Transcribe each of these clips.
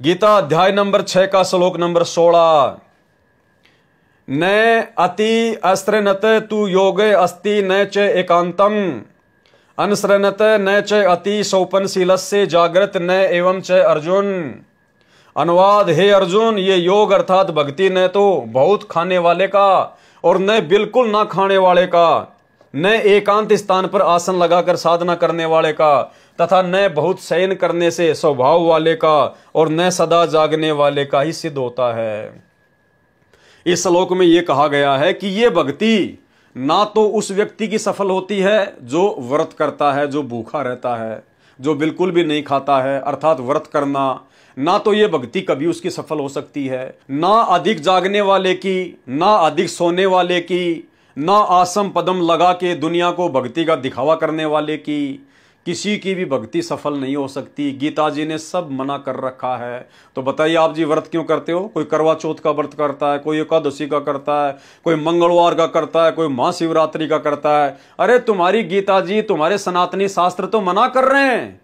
गीता अध्याय नंबर 6 का श्लोक नंबर 16। न अति अस्त्रनत तु योगे अस्ति न च एकांतम अनश्रनत न च अति सौपनशीलस्य जागृत न एवं च अर्जुन। अनुवाद, हे अर्जुन, ये योग अर्थात भक्ति न तो बहुत खाने वाले का और न बिल्कुल ना खाने वाले का, न एकांत स्थान पर आसन लगाकर साधना करने वाले का, तथा न बहुत शयन करने से स्वभाव वाले का और न सदा जागने वाले का ही सिद्ध होता है। इस श्लोक में यह कहा गया है कि यह भक्ति ना तो उस व्यक्ति की सफल होती है जो व्रत करता है, जो भूखा रहता है, जो बिल्कुल भी नहीं खाता है, अर्थात व्रत करना, ना तो ये भक्ति कभी उसकी सफल हो सकती है, ना अधिक जागने वाले की, ना अधिक सोने वाले की, ना आसम पदम लगा के दुनिया को भक्ति का दिखावा करने वाले की, किसी की भी भक्ति सफल नहीं हो सकती। गीता जी ने सब मना कर रखा है। तो बताइए आप जी व्रत क्यों करते हो? कोई करवा चौथ का व्रत करता है, कोई एकादशी का करता है, कोई मंगलवार का करता है, कोई महाशिवरात्रि का करता है। अरे तुम्हारी गीता जी, तुम्हारे सनातनी शास्त्र तो मना कर रहे हैं।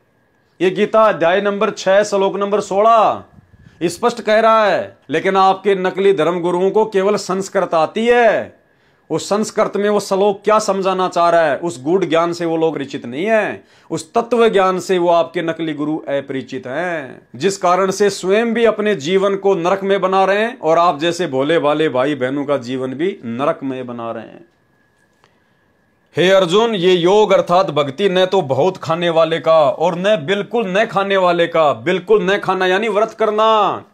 ये गीता अध्याय नंबर 6 श्लोक नंबर 16 स्पष्ट कह रहा है, लेकिन आपके नकली धर्म गुरुओं को केवल संस्कृत आती है। उस संस्कृत में वो श्लोक क्या समझाना चाह रहा है, उस गूढ़ ज्ञान से वो लोग परिचित नहीं है, उस तत्व ज्ञान से वो आपके नकली गुरु अपरिचित हैं, जिस कारण से स्वयं भी अपने जीवन को नरक में बना रहे हैं और आप जैसे भोले भाले भाई बहनों का जीवन भी नरक में बना रहे हैं। हे अर्जुन, ये योग अर्थात भक्ति न तो बहुत खाने वाले का और न बिल्कुल न खाने वाले का, बिल्कुल न खाना यानी व्रत करना,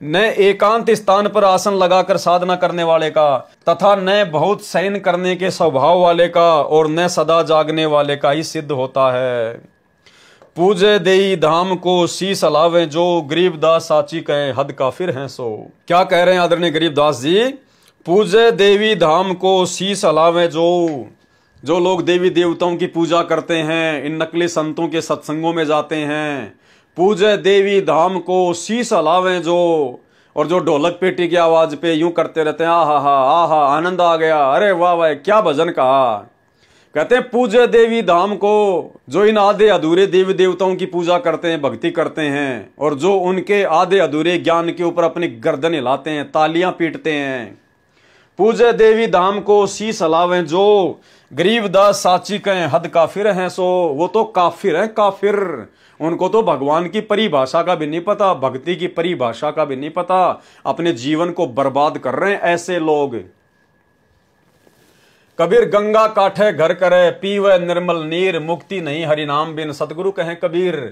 न एकांत स्थान पर आसन लगाकर साधना करने वाले का, तथा न बहुत शयन करने के स्वभाव वाले का और न सदा जागने वाले का ही सिद्ध होता है। पूजे देई धाम को शीश अलावे जो, गरीबदास साची कहे हद काफिर हैं सो। क्या कह रहे हैं आदरणीय गरीबदास जी? पूजे देवी धाम को शीश अलावे जो लोग देवी देवताओं की पूजा करते हैं, इन नकली संतों के सत्संगों में जाते हैं, पूजे देवी धाम को शीश हलावे जो, और जो ढोलक पेटी की आवाज पे यूं करते रहते हैं, आहा आनंद आ गया, अरे वाह वाह क्या भजन कहा। कहते हैं पूजे देवी धाम को, जो इन आधे अधूरे देवी देवताओं की पूजा करते हैं, भक्ति करते हैं, और जो उनके आधे अधूरे ज्ञान के ऊपर अपनी गर्दन हिलाते हैं, तालियां पीटते हैं। पूजे देवी धाम को शीश हलावे जो, गरीबदास साची कहें हद काफिर हैं सो। वो तो काफिर है, काफिर। उनको तो भगवान की परिभाषा का भी नहीं पता, भक्ति की परिभाषा का भी नहीं पता, अपने जीवन को बर्बाद कर रहे हैं ऐसे लोग। कबीर गंगा काठे घर करे, पीवे निर्मल नीर, मुक्ति नहीं हरिनाम बिन, सतगुरु कहें कबीर।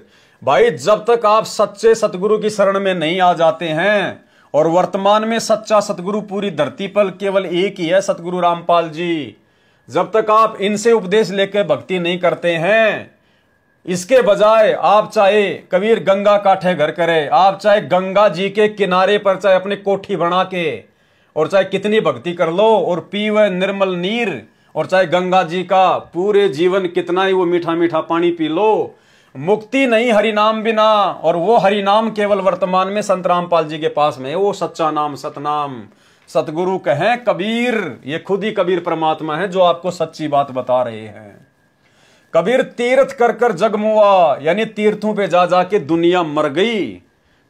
भाई जब तक आप सच्चे सतगुरु की शरण में नहीं आ जाते हैं, और वर्तमान में सच्चा सतगुरु पूरी धरती पर केवल एक ही है, सतगुरु रामपाल जी, जब तक आप इनसे उपदेश लेकर भक्ति नहीं करते हैं, इसके बजाय आप चाहे कबीर गंगा काठे घर करे, आप चाहे गंगा जी के किनारे पर चाहे अपनी कोठी बना के और चाहे कितनी भक्ति कर लो, और पीवे निर्मल नीर, और चाहे गंगा जी का पूरे जीवन कितना ही वो मीठा मीठा पानी पी लो, मुक्ति नहीं हरिनाम बिना। और वो हरिनाम केवल वर्तमान में संत रामपाल जी के पास में है, वो सच्चा नाम सतनाम। सतगुरु कहें कबीर, ये खुद ही कबीर परमात्मा है जो आपको सच्ची बात बता रहे हैं। कबीर तीर्थ कर कर जग मुआ, यानी तीर्थों पे जा जाके दुनिया मर गई।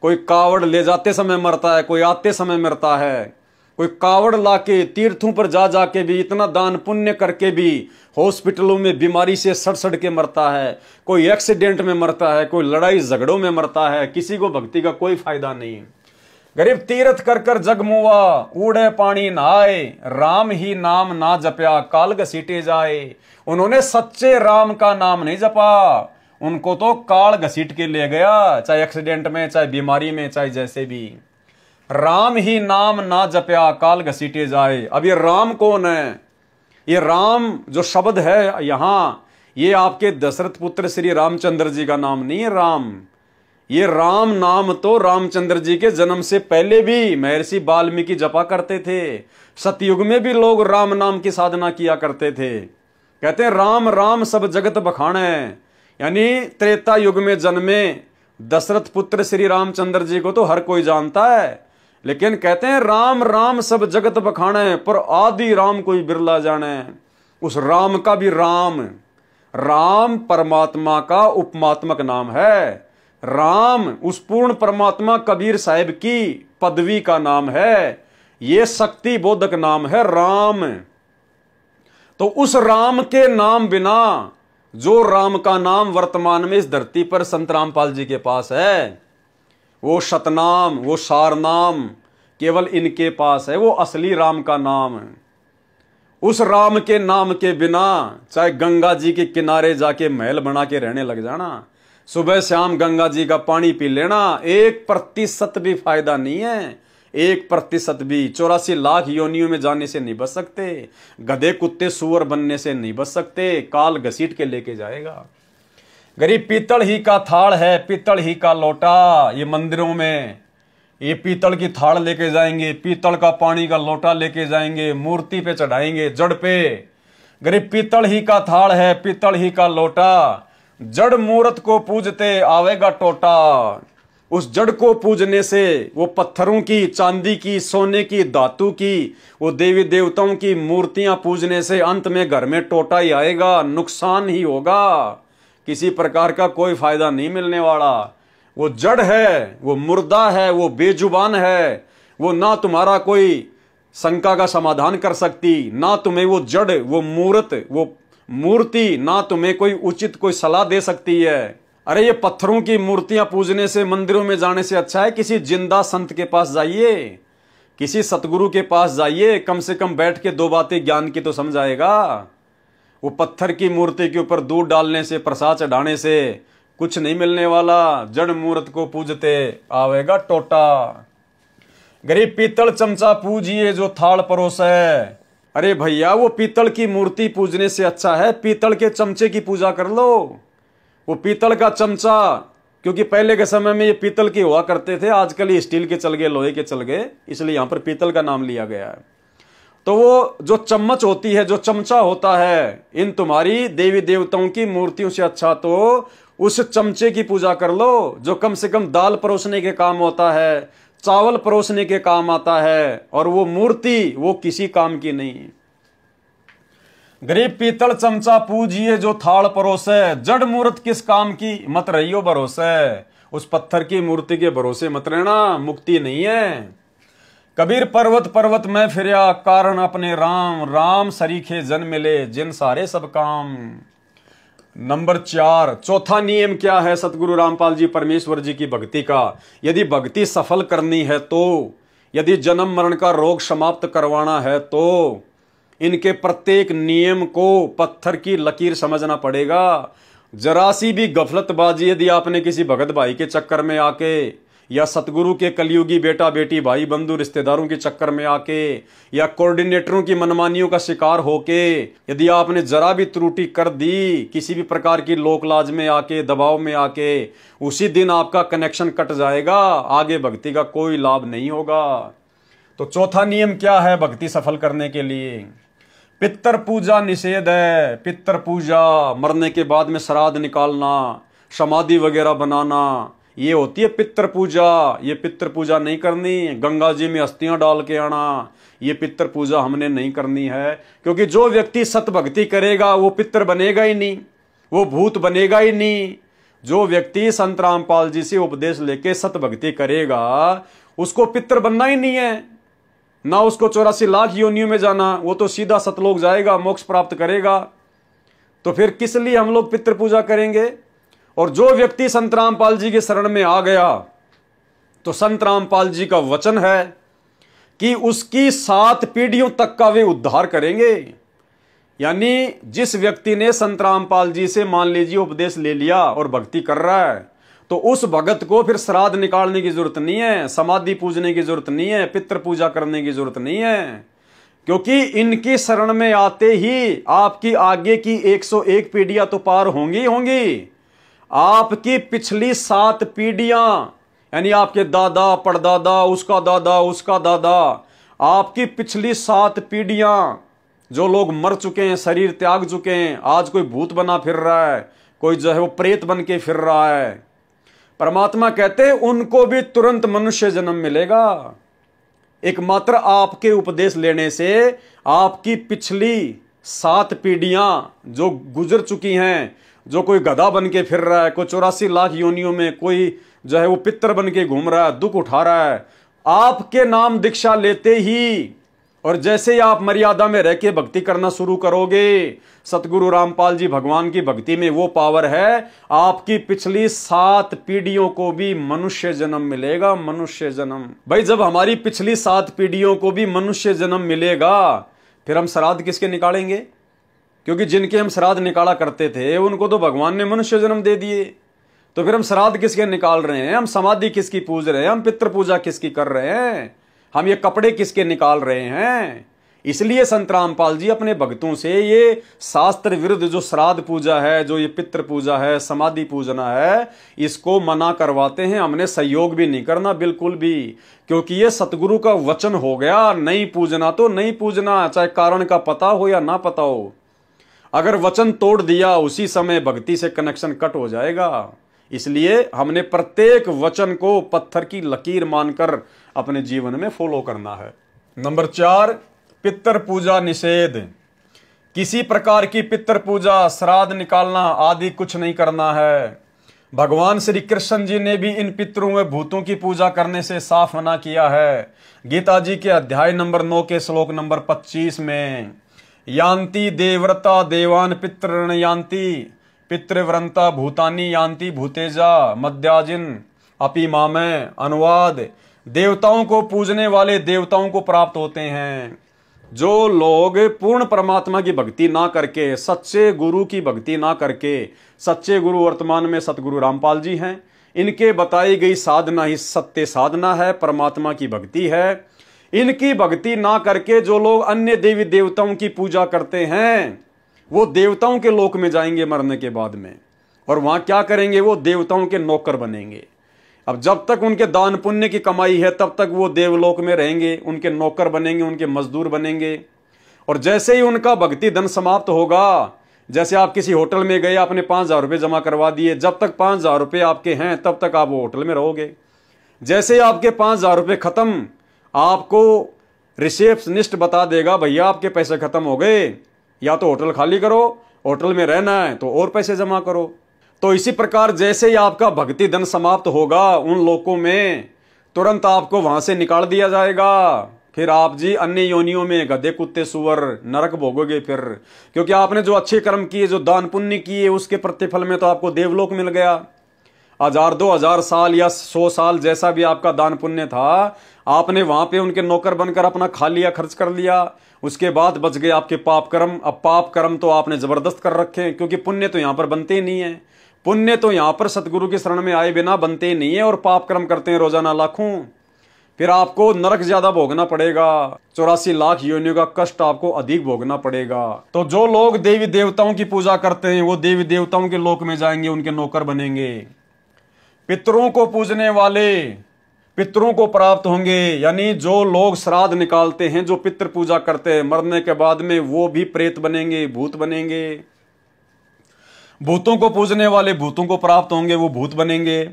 कोई कावड़ ले जाते समय मरता है, कोई आते समय मरता है, कोई कावड़ लाके तीर्थों पर जा जाके भी, इतना दान पुण्य करके भी हॉस्पिटलों में बीमारी से सड़ सड़ के मरता है, कोई एक्सीडेंट में मरता है, कोई लड़ाई झगड़ों में मरता है, किसी को भक्ति का कोई फायदा नहीं। गरीब तीर्थ कर कर जग मुआ, ऊड़े पानी नहाए, राम ही नाम ना जपया, काल घसीटे जाए। उन्होंने सच्चे राम का नाम नहीं जपा, उनको तो काल घसीट के ले गया, चाहे एक्सीडेंट में, चाहे बीमारी में, चाहे जैसे भी। राम ही नाम ना जपया, काल घसीटे जाए। अब ये राम कौन है? ये राम जो शब्द है यहां, ये आपके दशरथ पुत्र श्री रामचंद्र जी का नाम नहीं है राम। ये राम नाम तो रामचंद्र जी के जन्म से पहले भी महर्षि वाल्मीकि जपा करते थे। सतयुग में भी लोग राम नाम की साधना किया करते थे। कहते हैं राम राम सब जगत बखाने, यानी त्रेता युग में जन्मे दशरथ पुत्र श्री रामचंद्र जी को तो हर कोई जानता है, लेकिन कहते हैं राम राम सब जगत बखाने, पर आदि राम कोई बिरला जाने। उस राम का भी राम, राम परमात्मा का उपमात्मक नाम है। राम उस पूर्ण परमात्मा कबीर साहिब की पदवी का नाम है, ये शक्ति बोधक नाम है राम। तो उस राम के नाम बिना, जो राम का नाम वर्तमान में इस धरती पर संत रामपाल जी के पास है, वो शतनाम, वो सारनाम केवल इनके पास है, वो असली राम का नाम है। उस राम के नाम के बिना चाहे गंगा जी के किनारे जाके महल बना के रहने लग जाना, सुबह शाम गंगा जी का पानी पी लेना, 1% भी फायदा नहीं है। 1% भी 84 लाख योनियों में जाने से नहीं बच सकते, गधे कुत्ते सुअर बनने से नहीं बच सकते, काल घसीट के लेके जाएगा। गरीब पीतल ही का थाल है, पीतल ही का लोटा, ये मंदिरों में ये पीतल की थाल लेके जाएंगे, पीतल का पानी का लोटा लेके जाएंगे, मूर्ति पे चढ़ाएंगे, जड़ पे। गरीब पीतल ही का थाल है, पीतल ही का लोटा, जड़ मूर्त को पूजते आवेगा टोटा। उस जड़ को पूजने से, वो पत्थरों की, चांदी की, सोने की, धातु की, वो देवी देवताओं की मूर्तियां पूजने से अंत में घर में टोटा ही आएगा, नुकसान ही होगा, किसी प्रकार का कोई फायदा नहीं मिलने वाला। वो जड़ है, वो मुर्दा है, वो बेजुबान है, वो ना तुम्हारा कोई शंका का समाधान कर सकती, ना तुम्हें वो जड़, वो मूर्त, वो मूर्ति ना तुम्हें कोई उचित कोई सलाह दे सकती है। अरे ये पत्थरों की मूर्तियां पूजने से, मंदिरों में जाने से अच्छा है किसी जिंदा संत के पास जाइए, किसी सतगुरु के पास जाइए, कम से कम बैठ के 2 बातें ज्ञान की तो समझाएगा। वो पत्थर की मूर्ति के ऊपर दूध डालने से, प्रसाद चढ़ाने से कुछ नहीं मिलने वाला, जड़ मूर्त को पूजते आवेगा टोटा। गरीब पीतल चमचा पूजिए जो थाल परोस है। अरे भैया, वो पीतल की मूर्ति पूजने से अच्छा है पीतल के चमचे की पूजा कर लो। वो पीतल का चमचा, क्योंकि पहले के समय में ये पीतल के हुआ करते थे, आजकल ये स्टील के चल गए, लोहे के चल गए, इसलिए यहां पर पीतल का नाम लिया गया है। तो वो जो चम्मच होती है, जो चमचा होता है, इन तुम्हारी देवी देवताओं की मूर्तियों से अच्छा तो उस चमचे की पूजा कर लो, जो कम से कम दाल परोसने के काम होता है, चावल परोसने के काम आता है, और वो मूर्ति वो किसी काम की नहीं। गरीब पीतल चमचा पूजिए जो थाल परोसे, जड़ मूर्त किस काम की मत रहियो भरोसे। उस पत्थर की मूर्ति के भरोसे मत रहना, मुक्ति नहीं है। कबीर पर्वत पर्वत में फिरया, कारण अपने राम, राम सरीखे जन मिले, जिन सारे सब काम। नंबर 4, चौथा नियम क्या है सतगुरु रामपाल जी परमेश्वर जी की भक्ति का? यदि भक्ति सफल करनी है तो, यदि जन्म मरण का रोग समाप्त करवाना है तो, इनके प्रत्येक नियम को पत्थर की लकीर समझना पड़ेगा। जरा सी भी गफलतबाजी यदि आपने किसी भगत भाई के चक्कर में आके, या सतगुरु के कलयुगी बेटा बेटी भाई बंधु रिश्तेदारों के चक्कर में आके, या कोऑर्डिनेटरों की मनमानियों का शिकार होके यदि आपने जरा भी त्रुटि कर दी, किसी भी प्रकार की लोकलाज में आके, दबाव में आके, उसी दिन आपका कनेक्शन कट जाएगा, आगे भक्ति का कोई लाभ नहीं होगा। तो चौथा नियम क्या है भक्ति सफल करने के लिए? पितर पूजा निषेध है। पितर पूजा, मरने के बाद में श्राद्ध निकालना, समाधि वगैरह बनाना, ये होती है पितर पूजा। ये पितर पूजा नहीं करनी। गंगा जी में अस्थियां डाल के आना, ये पितर पूजा हमने नहीं करनी है। क्योंकि जो व्यक्ति सत भक्ति करेगा वो पितर बनेगा ही नहीं, वो भूत बनेगा ही नहीं। जो व्यक्ति संत रामपाल जी से उपदेश लेके सत भक्ति करेगा उसको पितर बनना ही नहीं है, ना उसको 84 लाख योनियों में जाना, वो तो सीधा सतलोक जाएगा, मोक्ष प्राप्त करेगा। तो फिर किस लिए हम लोग पितर पूजा करेंगे? और जो व्यक्ति संत रामपाल जी के शरण में आ गया तो संत रामपाल जी का वचन है कि उसकी 7 पीढ़ियों तक का वे उद्धार करेंगे। यानी जिस व्यक्ति ने संत रामपाल जी से मान लीजिए उपदेश ले लिया और भक्ति कर रहा है, तो उस भगत को फिर श्राद्ध निकालने की जरूरत नहीं है, समाधि पूजने की जरूरत नहीं है, पितृ पूजा करने की जरूरत नहीं है। क्योंकि इनकी शरण में आते ही आपकी आगे की 101 पीढ़ियां तो पार होंगी होंगी। आपकी पिछली 7 पीढ़ियां, यानी आपके दादा, परदादा, उसका दादा, आपकी पिछली 7 पीढ़ियां, जो लोग मर चुके हैं, शरीर त्याग चुके हैं, आज कोई भूत बना फिर रहा है, कोई जो है वो प्रेत बन के फिर रहा है, परमात्मा कहते हैं उनको भी तुरंत मनुष्य जन्म मिलेगा। एकमात्र आपके उपदेश लेने से आपकी पिछली 7 पीढ़ियां जो गुजर चुकी हैं जो कोई गधा बन के फिर रहा है, कोई 84 लाख योनियों में कोई जो है वो पितर बन के घूम रहा है, दुख उठा रहा है, आपके नाम दीक्षा लेते ही और जैसे ही आप मर्यादा में रह के भक्ति करना शुरू करोगे, सतगुरु रामपाल जी भगवान की भक्ति में वो पावर है, आपकी पिछली 7 पीढ़ियों को भी मनुष्य जन्म मिलेगा। मनुष्य जन्म, भाई जब हमारी पिछली 7 पीढ़ियों को भी मनुष्य जन्म मिलेगा, फिर हम श्राद्ध किसके निकालेंगे? क्योंकि जिनके हम श्राद्ध निकाला करते थे उनको तो भगवान ने मनुष्य जन्म दे दिए, तो फिर हम श्राद्ध किसके निकाल रहे हैं? हम समाधि किसकी पूज रहे हैं? हम पितृ पूजा किसकी कर रहे हैं? हम ये कपड़े किसके निकाल रहे हैं? इसलिए संत रामपाल जी अपने भक्तों से ये शास्त्र विरुद्ध जो श्राद्ध पूजा है, जो ये पितृ पूजा है, समाधि पूजना है, इसको मना करवाते हैं। हमने सहयोग भी नहीं करना बिल्कुल भी, क्योंकि ये सतगुरु का वचन हो गया, नहीं पूजना तो नहीं पूजना, चाहे कारण का पता हो या ना पता हो। अगर वचन तोड़ दिया उसी समय भक्ति से कनेक्शन कट हो जाएगा। इसलिए हमने प्रत्येक वचन को पत्थर की लकीर मानकर अपने जीवन में फॉलो करना है। नंबर 4, पितृ पूजा निषेध। किसी प्रकार की पितृ पूजा, श्राद्ध निकालना आदि कुछ नहीं करना है। भगवान श्री कृष्ण जी ने भी इन पितरों व भूतों की पूजा करने से साफ मना किया है। गीता जी के अध्याय नंबर 9 के श्लोक नंबर 25 में, यान्ति देवव्रता देवान पितृण यान्ति पितृव्रंता भूतानी यान्ति भूतेजा मध्याजिन अपि मामे। अनुवाद, देवताओं को पूजने वाले देवताओं को प्राप्त होते हैं। जो लोग पूर्ण परमात्मा की भक्ति ना करके, सच्चे गुरु की भक्ति ना करके, सच्चे गुरु वर्तमान में सतगुरु रामपाल जी हैं, इनके बताई गई साधना ही सत्य साधना है, परमात्मा की भक्ति है। इनकी भक्ति ना करके जो लोग अन्य देवी देवताओं की पूजा करते हैं, वो देवताओं के लोक में जाएंगे मरने के बाद में, और वहां क्या करेंगे? वो देवताओं के नौकर बनेंगे। अब जब तक उनके दान पुण्य की कमाई है तब तक वो देवलोक में रहेंगे, उनके नौकर बनेंगे, उनके मजदूर बनेंगे। और जैसे ही उनका भक्ति धन समाप्त होगा, जैसे आप किसी होटल में गए, आपने 5,000 रुपये जमा करवा दिए, जब तक 5,000 रुपये आपके हैं तब तक आप वो होटल में रहोगे। जैसे ही आपके 5,000 रुपये खत्म, आपको रिसेप्शनिस्ट बता देगा, भैया आपके पैसे खत्म हो गए, या तो होटल खाली करो, होटल में रहना है तो और पैसे जमा करो। तो इसी प्रकार जैसे ही आपका भक्ति धन समाप्त होगा उन लोकों में, तुरंत आपको वहां से निकाल दिया जाएगा। फिर आप जी अन्य योनियों में गधे कुत्ते सुअर नरक भोगोगे फिर, क्योंकि आपने जो अच्छे कर्म किए, जो दान पुण्य किए, उसके प्रतिफल में तो आपको देवलोक मिल गया। 1000 2000 साल या 100 साल जैसा भी आपका दान पुण्य था, आपने वहां पे उनके नौकर बनकर अपना खा लिया, खर्च कर लिया। उसके बाद बच गए आपके पाप कर्म। अब पाप कर्म तो आपने जबरदस्त कर रखे हैं, क्योंकि पुण्य तो यहां पर बनते ही नहीं है। पुण्य तो यहां पर सतगुरु के शरण में आए बिना बनते ही नहीं है, और पाप कर्म करते हैं रोजाना लाखों। फिर आपको नरक ज्यादा भोगना पड़ेगा, 84 लाख योनियों का कष्ट आपको अधिक भोगना पड़ेगा। तो जो लोग देवी देवताओं की पूजा करते हैं वो देवी देवताओं के लोक में जाएंगे, उनके नौकर बनेंगे। पितरों को पूजने वाले पितरों को प्राप्त होंगे, यानी जो लोग श्राद्ध निकालते हैं, जो पितृ पूजा करते हैं, मरने के बाद में वो भी प्रेत बनेंगे, भूत बनेंगे। भूतों को पूजने वाले भूतों को प्राप्त होंगे, वो भूत बनेंगे।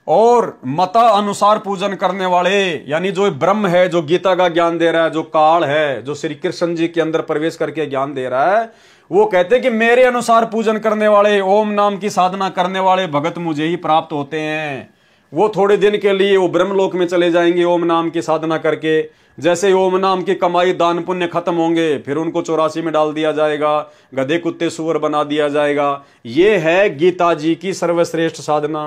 और मता अनुसार पूजन करने वाले, यानी जो ब्रह्म है, जो गीता का ज्ञान दे रहा है, जो काल है, जो श्री कृष्ण जी के अंदर प्रवेश करके ज्ञान दे रहा है, वो कहते हैं कि मेरे अनुसार पूजन करने वाले, ओम नाम की साधना करने वाले भगत मुझे ही प्राप्त होते हैं। वो थोड़े दिन के लिए वो ब्रह्मलोक में चले जाएंगे ओम नाम की साधना करके। जैसे ओम नाम की कमाई दान पुण्य खत्म होंगे, फिर उनको 84 में डाल दिया जाएगा, गधे कुत्ते सुअर बना दिया जाएगा। ये है गीता जी की सर्वश्रेष्ठ साधना।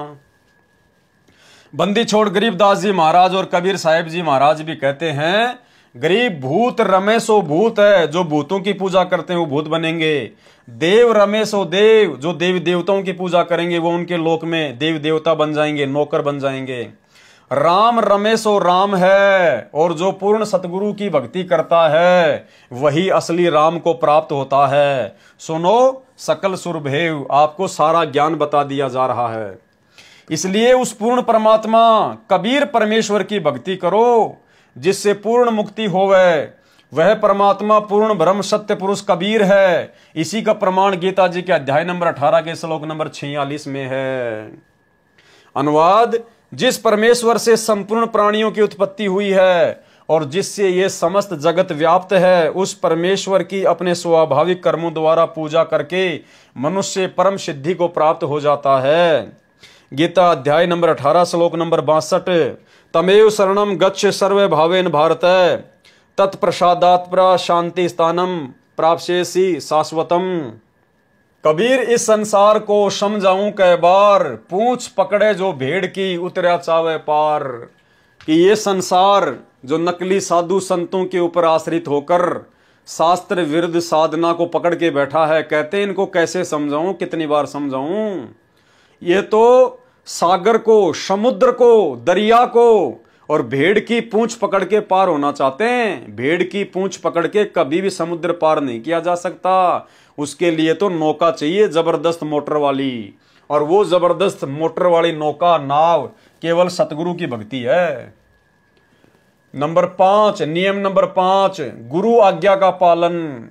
बंदी छोड़ गरीबदास जी महाराज और कबीर साहिब जी महाराज भी कहते हैं, गरीब भूत रमे सो भूत है, जो भूतों की पूजा करते हैं वो भूत बनेंगे। देव रमे सो देव, जो देवी देवताओं की पूजा करेंगे वो उनके लोक में देवी देवता बन जाएंगे, नौकर बन जाएंगे। राम रमे सो राम है, और जो पूर्ण सतगुरु की भक्ति करता है वही असली राम को प्राप्त होता है। सुनो सकल सुरभेव, आपको सारा ज्ञान बता दिया जा रहा है। इसलिए उस पूर्ण परमात्मा कबीर परमेश्वर की भक्ति करो, जिससे पूर्ण मुक्ति होवे। वह परमात्मा पूर्ण ब्रह्म सत्य पुरुष कबीर है। इसी का प्रमाण गीता जी के अध्याय नंबर 18 के श्लोक नंबर 46 में है। अनुवाद, जिस परमेश्वर से संपूर्ण प्राणियों की उत्पत्ति हुई है और जिससे ये समस्त जगत व्याप्त है, उस परमेश्वर की अपने स्वाभाविक कर्मों द्वारा पूजा करके मनुष्य परम सिद्धि को प्राप्त हो जाता है। गीता अध्याय नंबर 18 श्लोक नंबर 62। तमेव शरणम गच्छ सर्वे भावेन भारत तत्प्रसादात् शांति स्थानम प्राप्स्यसि शाश्वतम। कबीर इस संसार को समझाऊं कै बार, पूंछ पकड़े जो भेड़ की उतरा चावे पार। कि ये संसार जो नकली साधु संतों के ऊपर आश्रित होकर शास्त्र विरुद्ध साधना को पकड़ के बैठा है, कहते इनको कैसे समझाऊं, कितनी बार समझाऊं। ये तो सागर को, समुद्र को, दरिया को और भेड़ की पूंछ पकड़ के पार होना चाहते हैं। भेड़ की पूंछ पकड़ के कभी भी समुद्र पार नहीं किया जा सकता। उसके लिए तो नौका चाहिए, जबरदस्त मोटर वाली, और वो जबरदस्त मोटर वाली नौका, नाव केवल सतगुरु की भक्ति है। नंबर 5, नियम नंबर 5, गुरु आज्ञा का पालन।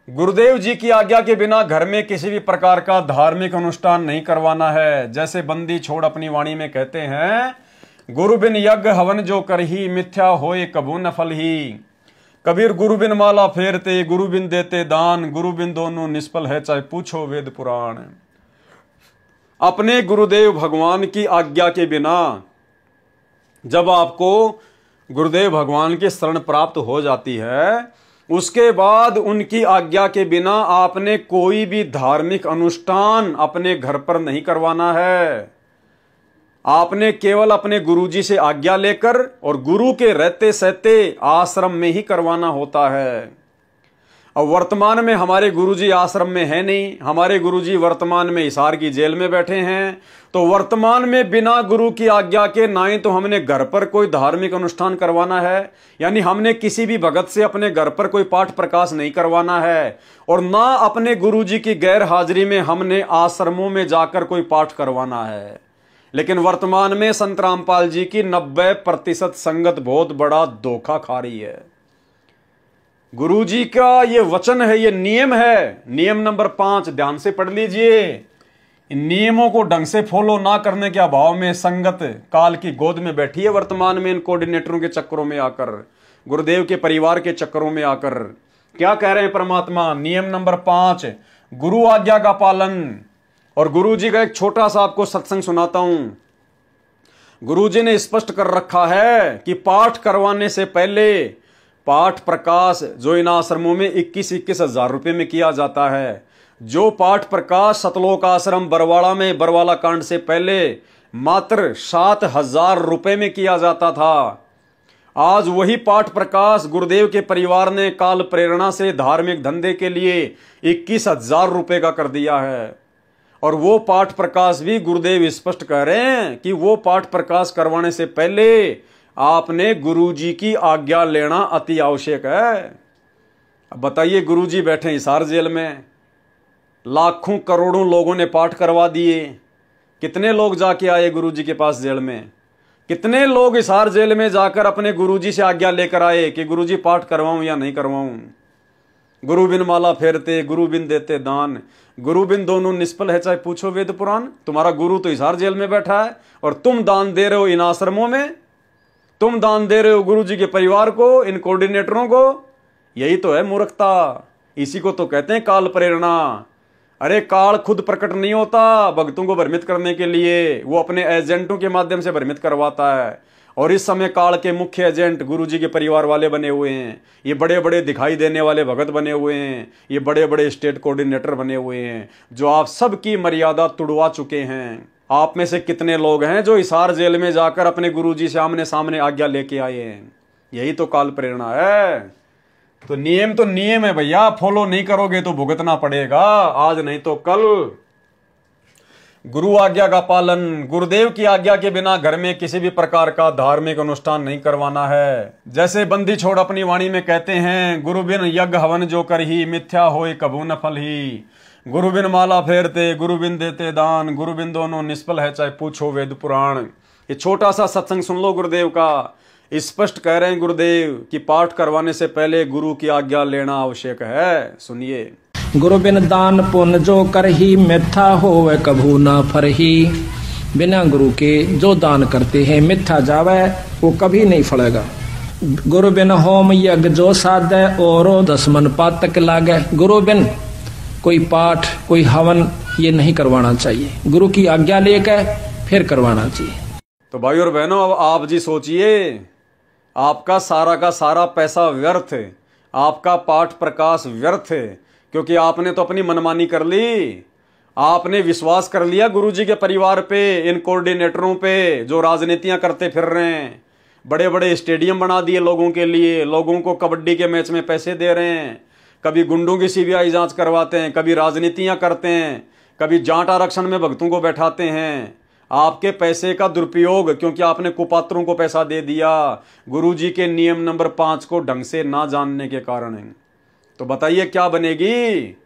गुरुदेव जी की आज्ञा के बिना घर में किसी भी प्रकार का धार्मिक अनुष्ठान नहीं करवाना है। जैसे बंदी छोड़ अपनी वाणी में कहते हैं, गुरु बिन यज्ञ हवन जो करही, मिथ्या होए कबू न फल ही। कबीर गुरु बिन माला फेरते, गुरु बिन देते दान, गुरु बिन दोनों निष्फल है चाहे पूछो वेद पुराण। अपने गुरुदेव भगवान की आज्ञा के बिना जब आपको गुरुदेव भगवान की शरण प्राप्त हो जाती है, उसके बाद उनकी आज्ञा के बिना आपने कोई भी धार्मिक अनुष्ठान अपने घर पर नहीं करवाना है। आपने केवल अपने गुरुजी से आज्ञा लेकर और गुरु के रहते सहते आश्रम में ही करवाना होता है। अब वर्तमान में हमारे गुरुजी आश्रम में है नहीं, हमारे गुरुजी वर्तमान में हिसार की जेल में बैठे हैं। तो वर्तमान में बिना गुरु की आज्ञा के ना ही तो हमने घर पर कोई धार्मिक अनुष्ठान करवाना है, यानी हमने किसी भी भगत से अपने घर पर कोई पाठ प्रकाश नहीं करवाना है, और ना अपने गुरुजी की गैर हाजिरी में हमने आश्रमों में जाकर कोई पाठ करवाना है। लेकिन वर्तमान में संत रामपाल जी की 90% संगत बहुत बड़ा धोखा खा रही है। गुरुजी का ये वचन है, ये नियम है। नियम नंबर 5 ध्यान से पढ़ लीजिए। इन नियमों को ढंग से फॉलो ना करने के अभाव में संगत काल की गोद में बैठी है वर्तमान में, इन कोऑर्डिनेटरों के चक्करों में आकर, गुरुदेव के परिवार के चक्करों में आकर। क्या कह रहे हैं परमात्मा? नियम नंबर 5, गुरु आज्ञा का पालन। और गुरुजी का एक छोटा सा आपको सत्संग सुनाता हूं। गुरुजी ने स्पष्ट कर रखा है कि पाठ करवाने से पहले पाठ प्रकाश जो इन आश्रमों में 21-21 हजार रुपए में किया जाता है, जो पाठ प्रकाश सतलोक आश्रम बरवाड़ा में बरवाला कांड से पहले मात्र 7,000 रुपए में किया जाता था, आज वही पाठ प्रकाश गुरुदेव के परिवार ने काल प्रेरणा से धार्मिक धंधे के लिए 21,000 रुपए का कर दिया है। और वो पाठ प्रकाश भी गुरुदेव स्पष्ट कह रहे हैं कि वो पाठ प्रकाश करवाने से पहले आपने गुरुजी की आज्ञा लेना अति आवश्यक है। अब बताइए, गुरुजी बैठे हिसार जेल में, लाखों करोड़ों लोगों ने पाठ करवा दिए, कितने लोग जाके आए गुरुजी के पास जेल में? कितने लोग हिसार जेल में जाकर अपने गुरुजी से आज्ञा लेकर आए कि गुरुजी पाठ करवाऊं या नहीं करवाऊं? गुरु बिन माला फेरते, गुरु बिन देते दान, गुरु बिन दोनों निष्फल है चाहे पूछो वेद पुराण। तुम्हारा गुरु तो हिसार जेल में बैठा है और तुम दान दे रहे हो इन आश्रमों में, तुम दान दे रहे हो गुरुजी के परिवार को, इन कोऑर्डिनेटरों को। यही तो है मूर्खता, इसी को तो कहते हैं काल प्रेरणा। अरे काल खुद प्रकट नहीं होता भक्तों को भ्रमित करने के लिए, वो अपने एजेंटों के माध्यम से भ्रमित करवाता है। और इस समय काल के मुख्य एजेंट गुरुजी के परिवार वाले बने हुए हैं, ये बड़े बड़े दिखाई देने वाले भगत बने हुए हैं, ये बड़े बड़े स्टेट कोऑर्डिनेटर बने हुए हैं, जो आप सबकी मर्यादा तुड़वा चुके हैं। आप में से कितने लोग हैं जो हिसार जेल में जाकर अपने गुरुजी से आमने सामने आज्ञा लेके आए हैं? यही तो काल प्रेरणा है। तो नियम है भैया, फॉलो नहीं करोगे तो भुगतना पड़ेगा, आज नहीं तो कल। गुरु आज्ञा का पालन। गुरुदेव की आज्ञा के बिना घर में किसी भी प्रकार का धार्मिक अनुष्ठान नहीं करवाना है। जैसे बंदी छोड़ अपनी वाणी में कहते हैं, गुरु बिन यज्ञ हवन जो करही, मिथ्या होए कबू न फल ही। गुरु बिन माला फेरते, गुरु बिन देते दान, गुरु बिन दोनों निष्फल है चाहे पूछो वेद पुराण। ये छोटा सा सत्संग सुन लो गुरुदेव का। स्पष्ट कह रहे हैं गुरुदेव कि पाठ करवाने से पहले गुरु की आज्ञा लेना आवश्यक है। सुनिए। गुरु बिन दान पुण्य जो करही, मिथ्या होवे कभू ना फरही। बिना गुरु के जो दान करते हैं मिथ्या जावे, वो कभी नहीं फलेगा। गुरु बिन होम यज्ञ जो साधे और 10 मन पातक लागे। गुरु बिन कोई पाठ कोई हवन ये नहीं करवाना चाहिए, गुरु की आज्ञा लेकर फिर करवाना चाहिए। तो भाई और बहनों, अब आप जी सोचिए, आपका सारा का सारा पैसा व्यर्थ है, आपका पाठ प्रकाश व्यर्थ है, क्योंकि आपने तो अपनी मनमानी कर ली। आपने विश्वास कर लिया गुरुजी के परिवार पे, इन कोऑर्डिनेटरों पे जो राजनीतियां करते फिर रहे हैं। बड़े बड़े स्टेडियम बना दिए लोगों के लिए, लोगों को कबड्डी के मैच में पैसे दे रहे हैं, कभी गुंडों की सीबीआई जांच करवाते हैं, कभी राजनीतियां करते हैं, कभी जाट आरक्षण में भक्तों को बैठाते हैं। आपके पैसे का दुरुपयोग, क्योंकि आपने कुपात्रों को पैसा दे दिया गुरुजी के नियम नंबर 5 को ढंग से ना जानने के कारण। तो बताइए क्या बनेगी।